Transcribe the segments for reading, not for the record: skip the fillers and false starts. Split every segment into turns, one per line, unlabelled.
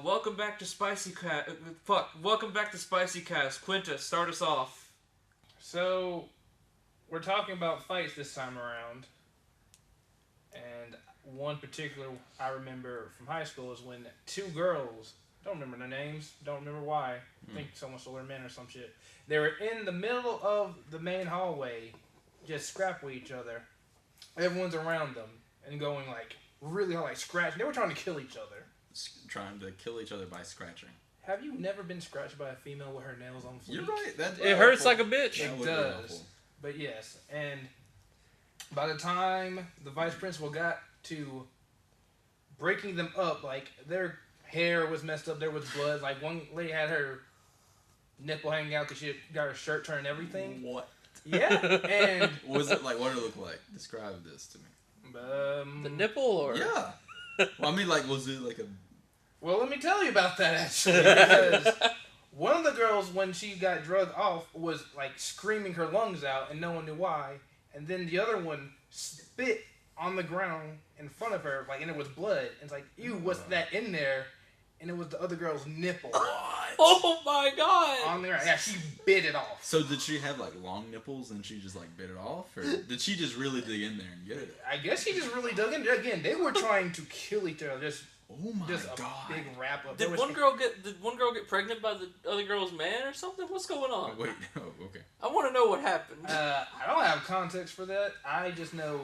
welcome back to Spicy Cast. Welcome back to Spicy Cast. Quinta, start us off.
So, we're talking about fights this time around. And one particular I remember from high school is when two girls, don't remember their names, don't remember why, I think someone stole their men or some shit. They were in the middle of the main hallway, just scrap with each other. Everyone's around them and going like really hard, like scratching. They were trying to kill each other.
Trying to kill each other by scratching.
Have you never been scratched by a female with her nails on fleek?
You're right.
It hurts like a bitch.
It does. But yes, and by the time the vice principal got to breaking them up, like their hair was messed up, there was blood. Like one lady had her nipple hanging out because she got her shirt turned and everything.
What?
Yeah, and
What was it like? What did it look like? Describe this to me.
The nipple, or
Yeah. Well, I mean, like, was it like a?
Well, let me tell you about that actually, because one of the girls, when she got drugged off, was like screaming her lungs out, and no one knew why. And then the other one spit on the ground in front of her, like, and it was blood. And it's like, ew, what's that in there? And it was the other girl's nipple
oh my god!
on the ground. Yeah, she bit it off.
So did she have like long nipples and she just like bit it off, or did she just really dig in there and get it?
I guess she just really dug in. Again, they were trying to kill each other.
Oh my
Just a
god!
big wrap up.
Did one girl get pregnant by the other girl's man or something? What's going on?
Oh, wait, no, okay.
I want to know what happened.
I don't have context for that. I just know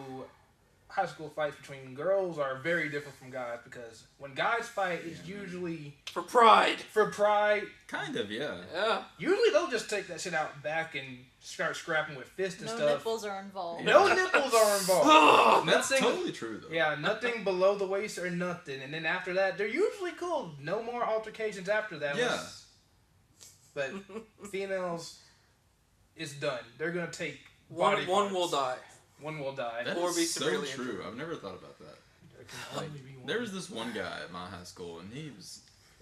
high school fights between girls are very different from guys, because when guys fight, it's usually
For pride.
for pride.
Kind of, yeah.
Yeah.
Usually they'll just take that shit out back and start scrapping with fists and
No
stuff.
nipples are involved.
No nipples are involved.
That's
Nothing.
totally true though.
Yeah, nothing below the waist or nothing. And then after that, they're usually cool. No more altercations after that.
Yeah.
But females, it's done. They're gonna take
One
body
will
parts.
die.
One will die.
That
Or
is
be
so
severely
true.
injured.
I've never thought about that.
There can
Like,
only be one.
there was this one guy at my high school, and it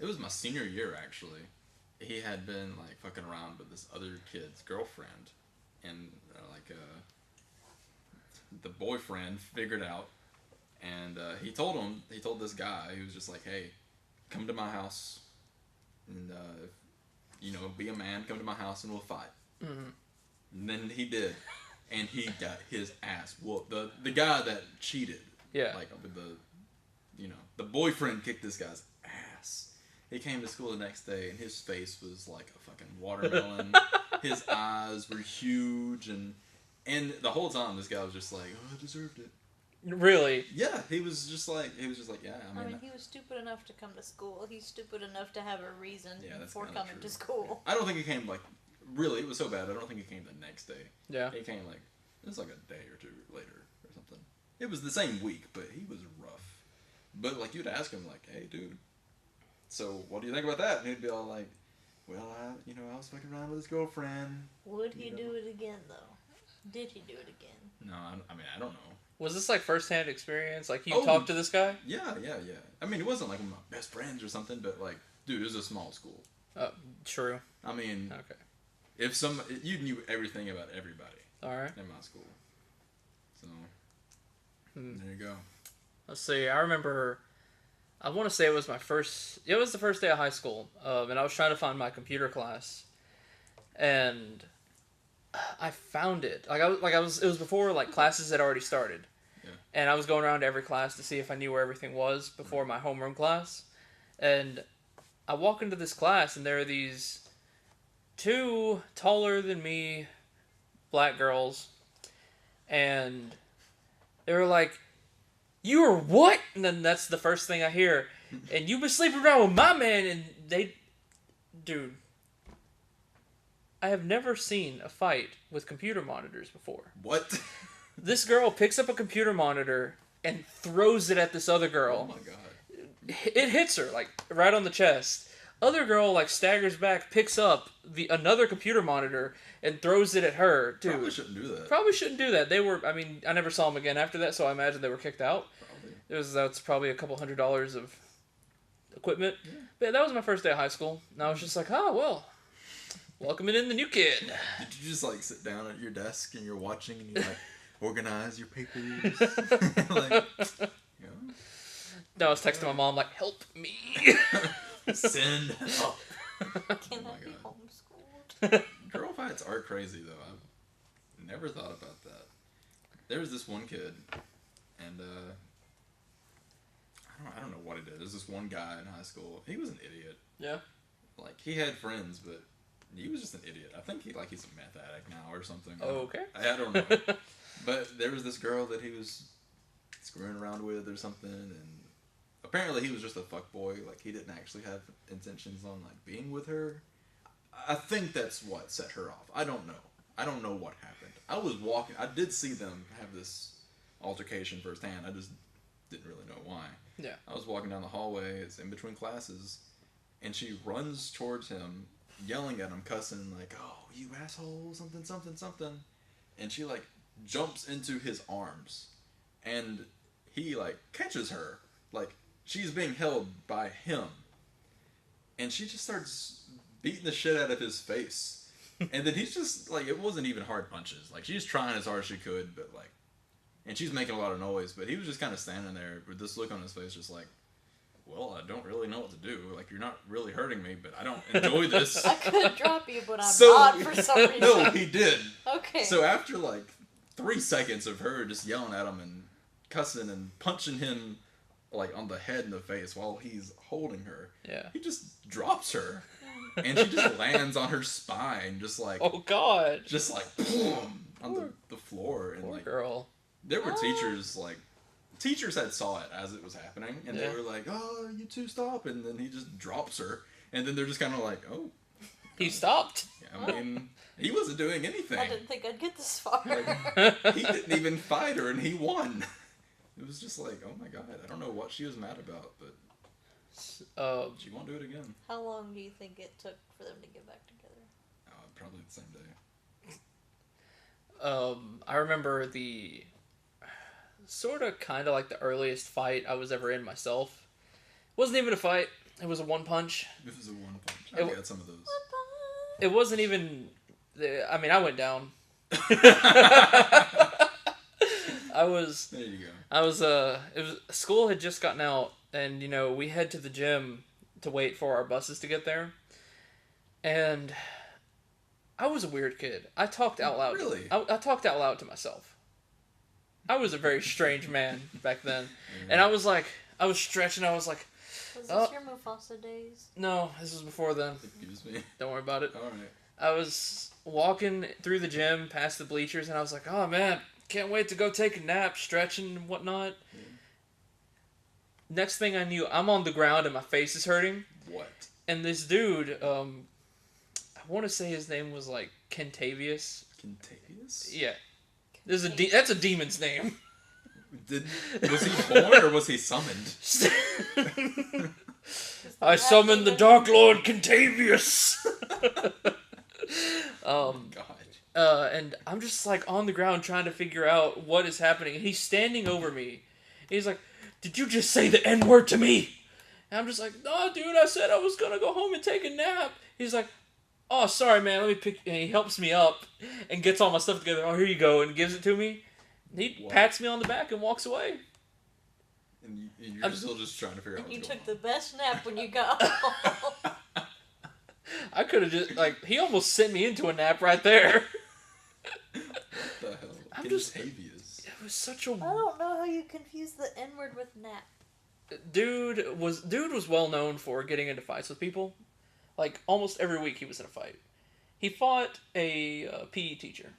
was my senior year actually. He had been like fucking around with this other kid's girlfriend, and the boyfriend figured out, and he told this guy, he was just like, hey, come to my house, and be a man, come to my house and we'll fight.
Mm-hmm.
And then he did, and he got his ass whooped. The guy that cheated,
Yeah.
like with the boyfriend kicked this guy's ass. He came to school the next day, and his face was like a fucking watermelon. His eyes were huge, and the whole time this guy was just like, oh, I deserved it.
Really?
Yeah, he was just like, yeah,
I mean, he was stupid enough to come to school. He's stupid enough to have a reason
Yeah, that's
for
kinda
coming
true.
to school.
I don't think he came like, really, it was so bad, I don't think he came the next day.
Yeah.
He came like, it was like a day or two later or something. It was the same week, but he was rough. But like, you'd ask him like, hey dude, so what do you think about that? And he'd be all like, well, I was fucking around with his girlfriend.
Would he do it again, though? Did he do it again?
No, I mean, I don't know.
Was this like first-hand experience? Like you
Oh.
talked to this guy?
Yeah. I mean, it wasn't like one of my best friends or something, but like, dude, it was a small school.
True.
I mean,
Okay.
if you knew everything about everybody
All right.
in my school. So,
Hmm.
there you go.
Let's see. I remember. I want to say it was the first day of high school, and I was trying to find my computer class, and I found it. It was before like classes had already started,
Yeah.
and I was going around to every class to see if I knew where everything was before my homeroom class, and I walk into this class, and there are these two taller than me black girls, and they were like, "You are what?" And then that's the first thing I hear. And you been sleeping around with my man, and dude, I have never seen a fight with computer monitors before.
What?
This girl picks up a computer monitor and throws it at this other
Oh
girl.
my god.
It hits her, like, right on the chest. Other girl, like, staggers back, picks up another computer monitor, and throws it at her. Dude,
Probably shouldn't do that.
probably shouldn't do that. I never saw them again after that, so I imagine they were kicked out.
Probably.
That's probably a couple $100 of equipment. Yeah. But yeah, that was my first day of high school. And I was just like, oh, well, welcoming in the new kid.
Did you just like sit down at your desk and you're watching and you like organize your papers? like,
No, I was texting my mom, like, help me.
Send help.
Can
my
I be
God.
homeschooled?
Girl fights are crazy though. I've never thought about that. There was this one kid, and I don't know what he did. There's this one guy in high school. He was an idiot.
Yeah.
Like he had friends, but he was just an idiot. I think he's a meth addict now or something.
Okay.
I don't know. But there was this girl that he was screwing around with or something, and apparently he was just a fuckboy. Like he didn't actually have intentions on like being with her. I think that's what set her off. I don't know. I don't know what happened. I was walking. I did see them have this altercation firsthand. I just didn't really know why.
Yeah.
I was walking down the hallway. It's in between classes, and she runs towards him, yelling at him, cussing like, "Oh, you asshole! Something, something, something!" And she like jumps into his arms, and he like catches her. Like she's being held by him, and she just starts beating the shit out of his face. And then he's just like, it wasn't even hard punches. Like she's trying as hard as she could, but like, and she's making a lot of noise. But he was just kind of standing there with this look on his face, just like, well, I don't really know what to do. Like you're not really hurting me, but I don't enjoy this.
I could drop you, but I'm
So-
not for some reason.
No, he did.
Okay.
So after like 3 seconds of her just yelling at him and cussing and punching him like on the head and the face while he's holding her,
Yeah.
he just drops her, and she just lands on her spine, just like
Oh God.
boom, on the floor. And
Poor
like
girl.
there were teachers had saw it as it was happening, and
Yeah.
they were like, "Oh, you two stop!" And then he just drops her, and then they're just kind of like, "Oh."
He stopped.
I mean, he wasn't doing anything.
I didn't think I'd get this far.
He didn't even fight her, and he won. It was just like, oh my God, I don't know what she was mad about, but she won't do it again.
How long do you think it took for them to get back together?
Probably the same day.
I remember the sort of kind of like the earliest fight I was ever in myself. Wasn't even a fight. It was a one punch.
This is a one punch.
It-
I got some of those.
It wasn't even. I mean, I went down. I was.
There you go.
I was. It was school had just gotten out, and you know we head to the gym to wait for our buses to get there, and I was a weird kid. I talked out loud.
Really?
I talked out loud to myself. I was a very strange man back then,
Yeah.
and I was like, I was stretching. I was like,
Was this
Oh.
your Mufasa days?
no, this was before then.
Excuse me.
Don't worry about it.
All right.
I was walking through the gym past the bleachers, and I was like, oh man, can't wait to go take a nap, stretching and whatnot.
Yeah.
Next thing I knew, I'm on the ground and my face is hurting.
What?
And this dude, I want to say his name was like Kentavious.
Contagious?
Yeah. That's a demon's name.
Was he born or was he summoned?
I summon the Dark Lord Kentavious.
God.
And I'm just like on the ground trying to figure out what is happening. And he's standing over me. He's like, "Did you just say the N-word to me?" And I'm just like, "No, dude, I said I was gonna go home and take a nap." He's like, "Oh, sorry, man. Let me pick." And he helps me up and gets all my stuff together. "Oh, here you go," and gives it to me. He
What?
pats me on the back and walks away.
And you're
I'm-
still just trying to figure out
And you
what's
took
going
the best nap when you got home.
I could have just like he almost sent me into a nap right there.
on. What the hell?
I'm just-
Contagious.
It was such a
I don't know how you confuse the N-word with nap.
dude was well known for getting into fights with people. Like almost every week he was in a fight. He fought a PE teacher,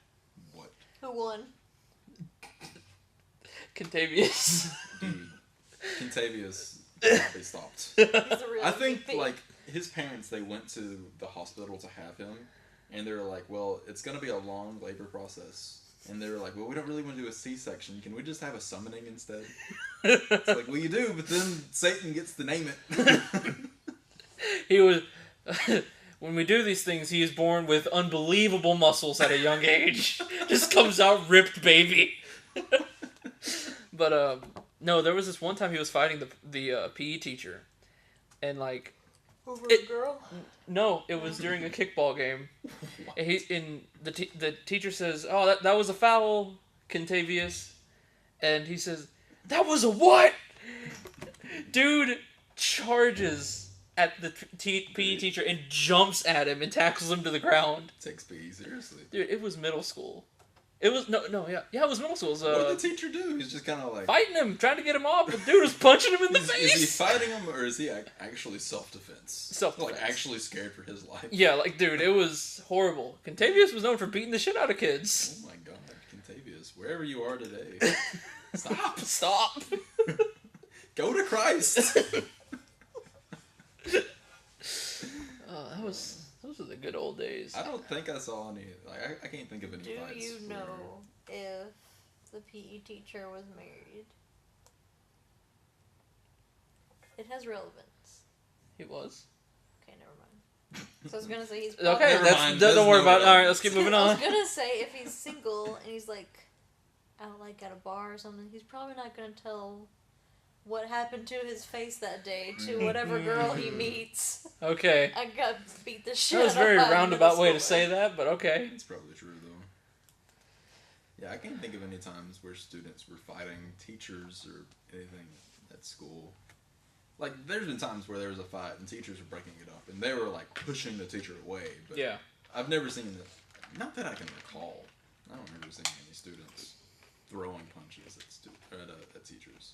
What?
Who won?
Contavious.
Dude. Contavious cannot be stopped.
He's a real
I think
MVP.
like his parents, they went to the hospital to have him, and they were like, "Well, it's gonna be a long labor process." And they were like, "Well, we don't really want to do a C-section. Can we just have a summoning instead?" It's like, "Well, you do, but then Satan gets to name it."
He was. When we do these things, he is born with unbelievable muscles at a young age. Just comes out ripped baby. But no, there was this one time he was fighting the PE teacher, and like
Over
it-
a girl?
no, it was during a kickball game. And the teacher says, "Oh, that was a foul, Contavious," and he says, "That was a what?" Dude charges at the PE teacher and jumps at him and tackles him to the ground.
Takes PE seriously.
Dude, it was middle school. It was yeah, it was middle school. It was,
What did the teacher do? He's just kind of like
fighting him, trying to get him off. The dude was punching him in the face.
Is he fighting him or is he actually self-defense?
Self-defense.
Like actually scared for his life.
Yeah, like dude, it was horrible. Contavious was known for beating the shit out of kids.
Oh my god, Contavious, wherever you are today, stop.
Stop.
Go to Christ.
Oh, those were the good old days.
I don't think I saw any. Like I can't think of any
Do
fights.
you
where-
know if the PE teacher was married? It has relevance.
He was.
Okay, never mind. So I was gonna say he's
Okay,
probably,
Never mind,
don't
there's
worry
no
about it. All right,
relevance.
let's keep moving
I was
on.
gonna say if he's single and he's like out like at a bar or something, he's probably not gonna tell what happened to his face that day to whatever girl he meets.
Okay.
I got beat the shit.
That was a
out of
very
by a
roundabout
middle
way to
schooler.
say that, but okay.
It's probably true though. Yeah, I can't think of any times where students were fighting teachers or anything at school. Like, there's been times where there was a fight and teachers were breaking it up, and they were like pushing the teacher away. But
Yeah.
I've never seen that. Not that I can recall. I don't remember seeing any students throwing punches at teachers.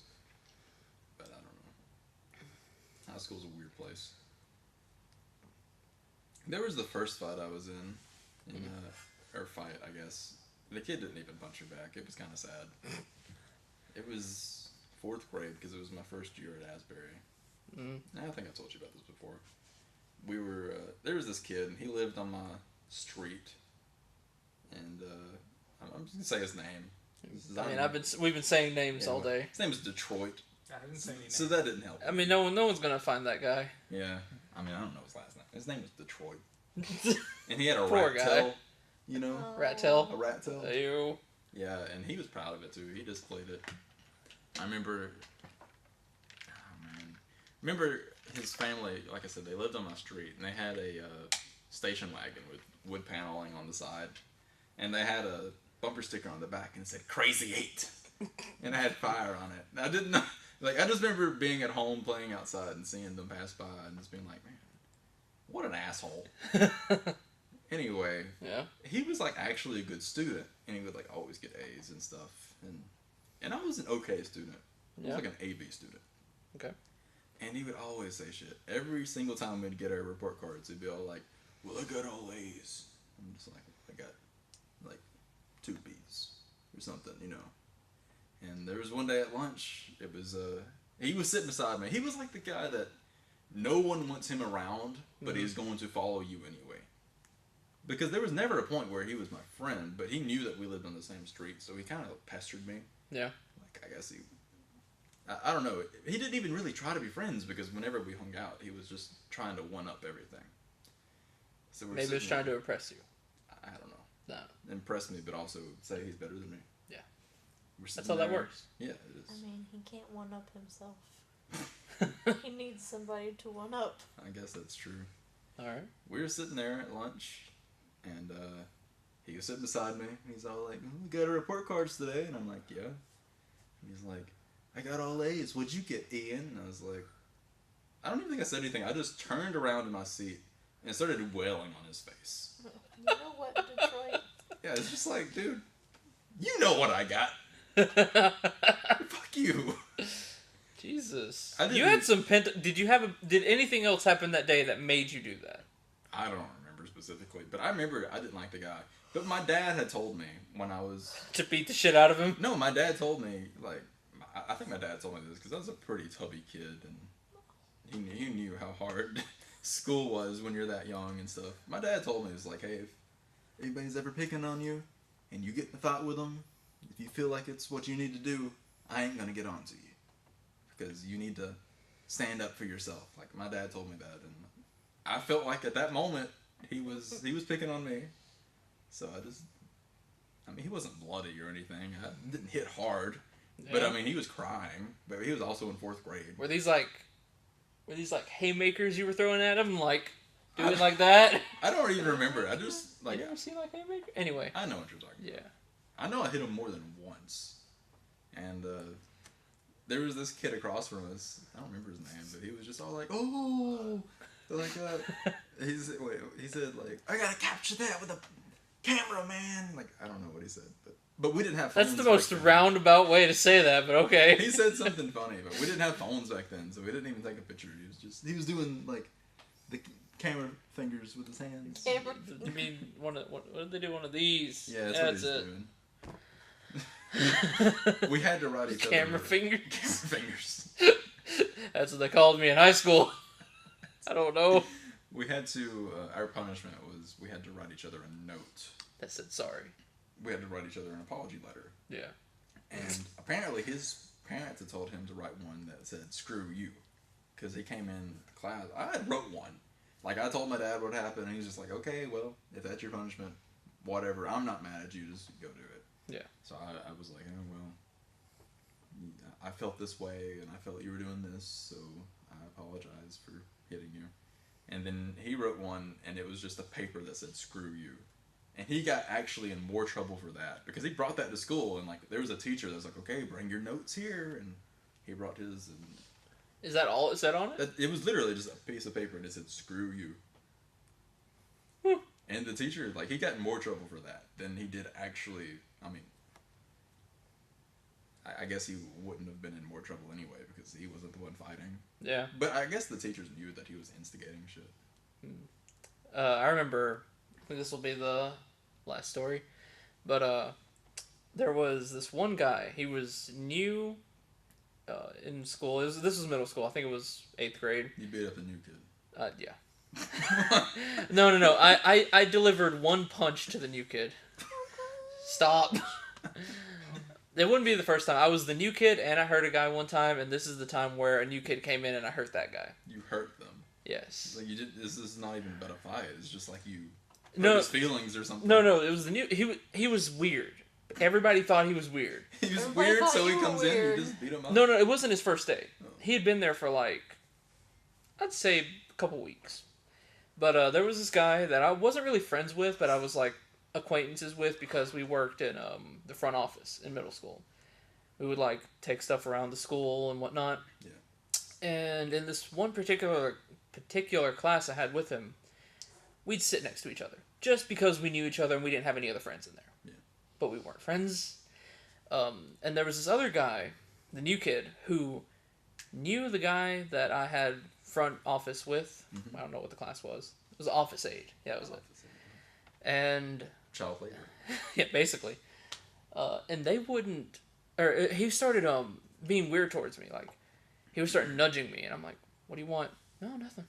But I don't know. High school's a weird place. There was the first fight I was in or fight, I guess. The kid didn't even punch her back. It was kind of sad. It was 4th grade because it was my first year at Asbury.
Mm.
I think I told you about this before. We were there was this kid and he lived on my street, and I'm just gonna say his name.
I mean, we've been saying names all day.
His name is Detroit,
I didn't say any
so
names.
that didn't help.
I mean, no one's gonna find that guy.
Yeah, I mean I don't know his last name. His name was Detroit, and he had a
Poor
rat
guy.
tail. You know,
Oh.
Rat tail.
a rat tail.
Ew.
Yeah, and he was proud of it too. He displayed it. I remember. Oh man, remember his family. Like I said, they lived on my street, and they had a station wagon with wood paneling on the side, and they had a bumper sticker on the back and it said "Crazy 8," and it had fire on it. And I didn't know. Like I just remember being at home playing outside and seeing them pass by and just being like, man, what an asshole. Anyway,
Yeah.
he was like actually a good student, and he would like always get A's and stuff, and I was an okay student. I was
Yeah.
like an AB student.
Okay.
And he would always say shit. Every single time we'd get our report cards, he'd be all like, "Well, I got all A's." I'm just like, "I got like 2 B's or something, you know." And there was one day at lunch. It was he was sitting beside me. He was like the guy that no one wants him around, but he's going to follow you anyway. Because there was never a point where he was my friend, but he knew that we lived on the same street, so he kind of pestered me.
Yeah.
Like, I guess I don't know. He didn't even really try to be friends because whenever we hung out, he was just trying to one-up everything. So
Maybe he was trying to impress you.
I don't know.
No.
Impress me, but also say he's better than me.
Yeah.
We're
That's
sitting
how that
there-
works.
Yeah, it
I
is.
mean, he can't one up himself. He needs somebody to one up.
I guess that's true.
All right.
We were sitting there at lunch, and he was sitting beside me. And he's all like, "We got our report cards today," and I'm like, "Yeah." And he's like, "I got all A's. What'd you get, Ian?" And I was like, I don't even think I said anything. I just turned around in my seat and started wailing on his face.
You know what, Detroit?
Yeah, it's just like, dude, you know what I got. Fuck you.
Jesus.
I didn't-
You had some did anything else happen that day that made you do that?
I don't remember specifically, but I remember I didn't like the guy. But my dad had told me when I was...
To beat the shit out of him?
No, my dad told me, like, I think my dad told me this because I was a pretty tubby kid, and he knew how hard school was when you're that young and stuff. My dad told me, it was like, hey, if anybody's ever picking on you and you get in a fight with them, if you feel like it's what you need to do, I ain't gonna get on to you. Because you need to stand up for yourself. Like, my dad told me that, and I felt like at that moment, he was picking on me. So I mean, he wasn't bloody or anything. I didn't hit hard. But
Yeah.
I mean, he was crying. But he was also in 4th grade.
Were these like haymakers you were throwing at him, like doing like that?
I don't even remember. I just like
You ever seen like haymaker? Anyway.
I know what you're talking about.
Yeah.
I know I hit him more than once, and there was this kid across from us. I don't remember his name, but he was just all like, "Oh," like he said like, "I gotta capture that with a camera, man." Like I don't know what he said, but we didn't have phones.
That's the most
back then.
roundabout way to say that, but okay.
He said something funny, but we didn't have phones back then, so we didn't even take a picture. He was doing like the camera fingers with his hands.
Camera.
You mean what did they do? One of these?
Yeah, that's what he's doing. We had to write each other.
Camera fingers.
Camera fingers.
That's what they called me in high school. I don't know.
We had to. Our punishment was we had to write each other a note.
That said sorry.
We had to write each other an apology letter.
Yeah.
And apparently his parents had told him to write one that said "screw you," because he came in class. I had wrote one. Like I told my dad what happened, and he's just like, "Okay, well, if that's your punishment, whatever. I'm not mad at you. Just go do it."
Yeah.
So I was like, "Oh well, I felt this way, and I felt you were doing this, so I apologize for hitting you." And then he wrote one, and it was just a paper that said "screw you." And he got actually in more trouble for that because he brought that to school, and like there was a teacher that was like, "Okay, bring your notes here," and he brought his, and
Is that all it said on it?
it was literally just a piece of paper and it said "screw you."
Hmm.
And the teacher, like, he got in more trouble for that than he did actually. I mean, I guess he wouldn't have been in more trouble anyway because he wasn't the one fighting.
Yeah.
But I guess the teachers knew that he was instigating shit.
I remember, this will be the last story, but there was this one guy. He was new in school. This was middle school. I think it was 8th grade.
You beat up the new kid.
Yeah. No. I delivered one punch to the new kid. Stop. It wouldn't be the first time. I was the new kid, and I hurt a guy one time, and this is the time where a new kid came in and I hurt that guy.
You hurt them.
Yes.
Like you did. This is not even about a fight. It's just like you hurt
No.
his feelings or something.
No. It was the new. He was weird. Everybody thought he was weird.
He was
Everybody
weird,
thought
so he
you were
comes
weird.
in. You just beat him up.
No, it wasn't his first day.
Oh.
He had been there for like, I'd say a couple weeks. But there was this guy that I wasn't really friends with, but I was like acquaintances with because we worked in the front office in middle school. We would like take stuff around the school and whatnot.
Yeah.
And in this one particular class I had with him, we'd sit next to each other just because we knew each other and we didn't have any other friends in there.
Yeah.
But we weren't friends. And there was this other guy, the new kid, who knew the guy that I had front office with.
Mhm.
I don't know what the class was. It was office aide. Yeah, it was it. And
Child labor.
yeah, basically. And they wouldn't, or he started being weird towards me. Like he would start nudging me, and I'm like, "What do you want?" "No, nothing."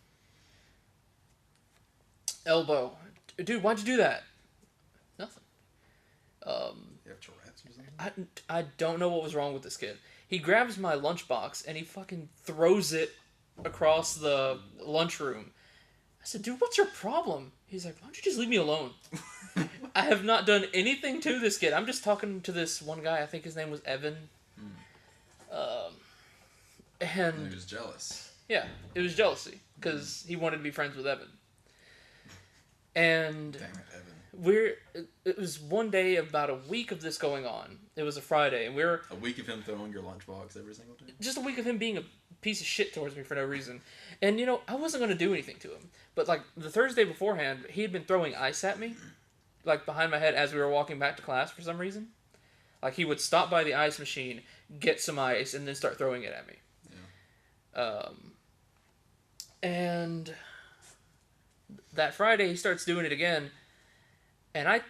Elbow, dude, why'd you do that? Nothing.
You have Tourette's or something?
I don't know what was wrong with this kid. He grabs my lunchbox and he fucking throws it across the lunchroom. I said, "Dude, what's your problem?" He's like, "Why don't you just leave me alone?" I have not done anything to this kid. I'm just talking to this one guy. I think his name was Evan.
And he
And
was jealous.
yeah, it was jealousy because he wanted to be friends with Evan. And
Damn it, Evan.
it was one day, about a week of this going on. It was a Friday, and we were
A week of him throwing your lunchbox every single day?
just a week of him being a piece of shit towards me for no reason. And, you know, I wasn't going to do anything to him. But, like, the Thursday beforehand, he had been throwing ice at me, like, behind my head as we were walking back to class for some reason. Like, he would stop by the ice machine, get some ice, and then start throwing it at me.
Yeah.
And that Friday, he starts doing it again. And I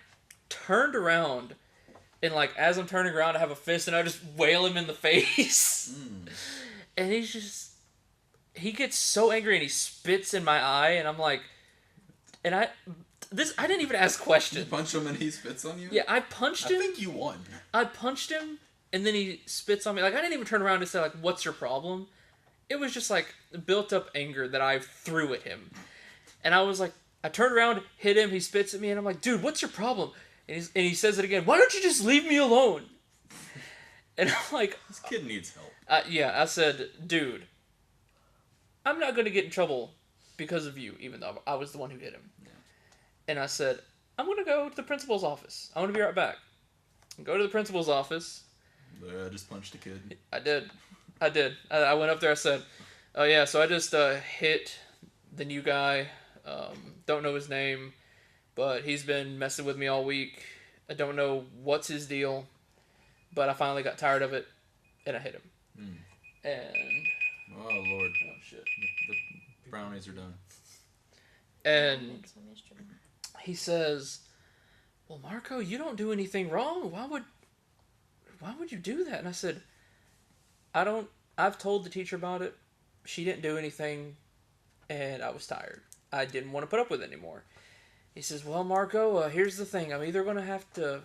turned around, and, like, as I'm turning around, I have a fist, and I just wail him in the face. And he's just, he gets so angry and he spits in my eye, and I'm like, and I didn't even ask
You
questions.
punch him and he spits on you?
Yeah, I punched
I
him.
think you won.
I punched him, and then he spits on me. Like, I didn't even turn around and say, like, "What's your problem?" It was just, like, built up anger that I threw at him. And I was like, I turned around, hit him, he spits at me, and I'm like, "Dude, what's your problem?" And he says it again, "Why don't you just leave me alone?" And I'm like,
This kid needs help.
yeah, I said, "Dude, I'm not going to get in trouble because of you, even though I was the one who hit him."
Yeah.
And I said, "I'm going to go to the principal's office. I'm going to be right back." Go to the principal's office.
I just punched a kid.
I did. I did. I went up there. I said, "Oh yeah, so I just hit the new guy. Don't know his name, but he's been messing with me all week. I don't know what's his deal, but I finally got tired of it, and I hit him. And
Oh Lord,
oh shit.
the brownies are done.
And he says, "Well, Marco, you don't do anything wrong. Why would you do that?" And I said, I've told the teacher about it. She didn't do anything, and I was tired. I didn't want to put up with it anymore. He says, "Well, Marco, here's the thing. I'm either going to have to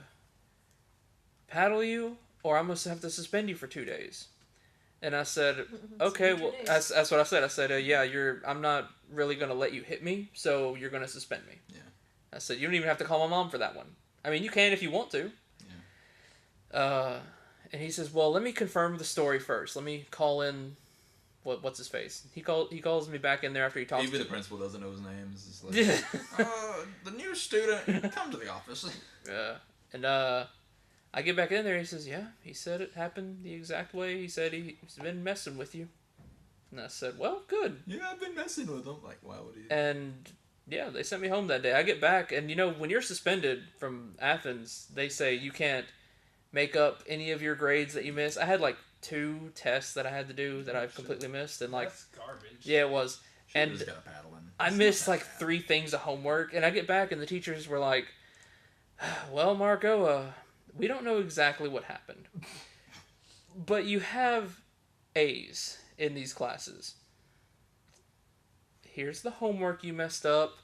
paddle you, or I'm going to have to suspend you for 2 days." And I said, "Okay, well, that's what I said. I said, yeah, I'm not really going to let you hit me, so you're going to suspend me."
Yeah.
I said, "You don't even have to call my mom for that one. I mean, you can if you want to."
Yeah.
And he says, "Well, let me confirm the story first. Let me call in what's his face." He calls me back in there after he talks
Even
to
the principal doesn't know his name. It's just
Yeah.
like, the new student, come to the office.
And I get back in there. He says, "Yeah, he said it happened the exact way. He said he's been messing with you." And I said, "Well, good."
Yeah, I've been messing with him. Like, why would he?
And yeah, they sent me home that day. I get back, and when you're suspended from Athens, they say you can't make up any of your grades that you missed. I had like 2 tests that I had to do that I completely missed, and like,
That's garbage.
yeah, it was.
Should've
And
just got a paddle in.
I
It's
missed
not
like
that bad.
3 things of homework, and I get back, and the teachers were like, "Well, Marco, we don't know exactly what happened, but you have A's in these classes. Here's the homework you messed up.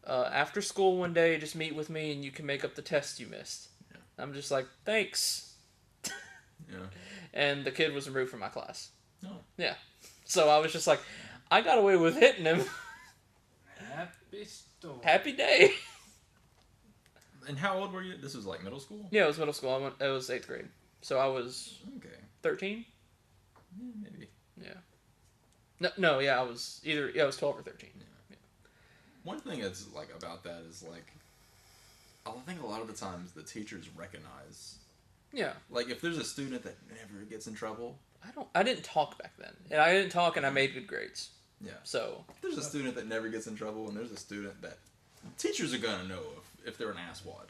After school one day, just meet with me, and you can make up the test you missed."
Yeah.
I'm just like, "Thanks."
Yeah.
And the kid was removed from my class.
No.
Yeah. So I was just like, I got away with hitting him.
Happy story.
Happy day.
And how old were you? This was like middle school?
Yeah, it was middle school. It was 8th grade. So I was
Okay.
13?
Yeah, maybe.
Yeah. No, yeah, I was 12 or 13.
One thing that's like about that is like, I think a lot of the times the teachers recognize,
Yeah.
like if there's a student that never gets in trouble,
I didn't talk back then. And I didn't talk, and I made good grades.
yeah.
So,
If there's a student that never gets in trouble, and there's a student that teachers are gonna know if they're an asswad.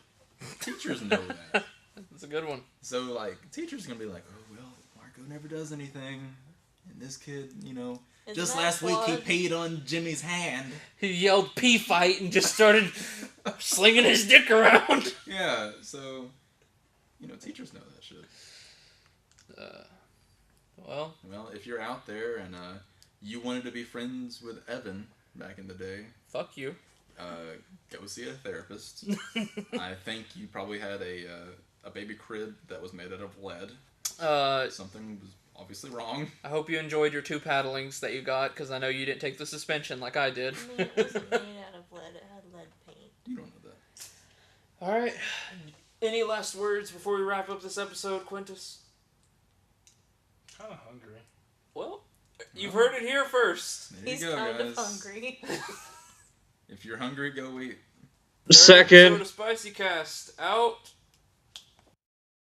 Teachers know that.
that's a good one.
So like teachers are gonna be like, oh well, Marco never does anything, and this kid,
Isn't
just
that
last week he
flawed?
peed on Jimmy's hand.
He yelled "pee fight" and just started slinging his dick around.
Yeah, so teachers know that shit.
Well,
Well, if you're out there and you wanted to be friends with Evan back in the day,
fuck you.
go see a therapist. I think you probably had a baby crib that was made out of lead. Something was obviously wrong.
I hope you enjoyed your 2 paddlings that you got, because I know you didn't take the suspension like I did.
I mean, it wasn't made out of lead. It had lead paint.
You don't know that.
All right. Any last words before we wrap up this episode, Quintus?
Kind of hungry.
Well, you've heard it here first.
There
He's
you go,
kind
guys.
of hungry.
If you're hungry, go eat.
Third episode of Spicy Cast out.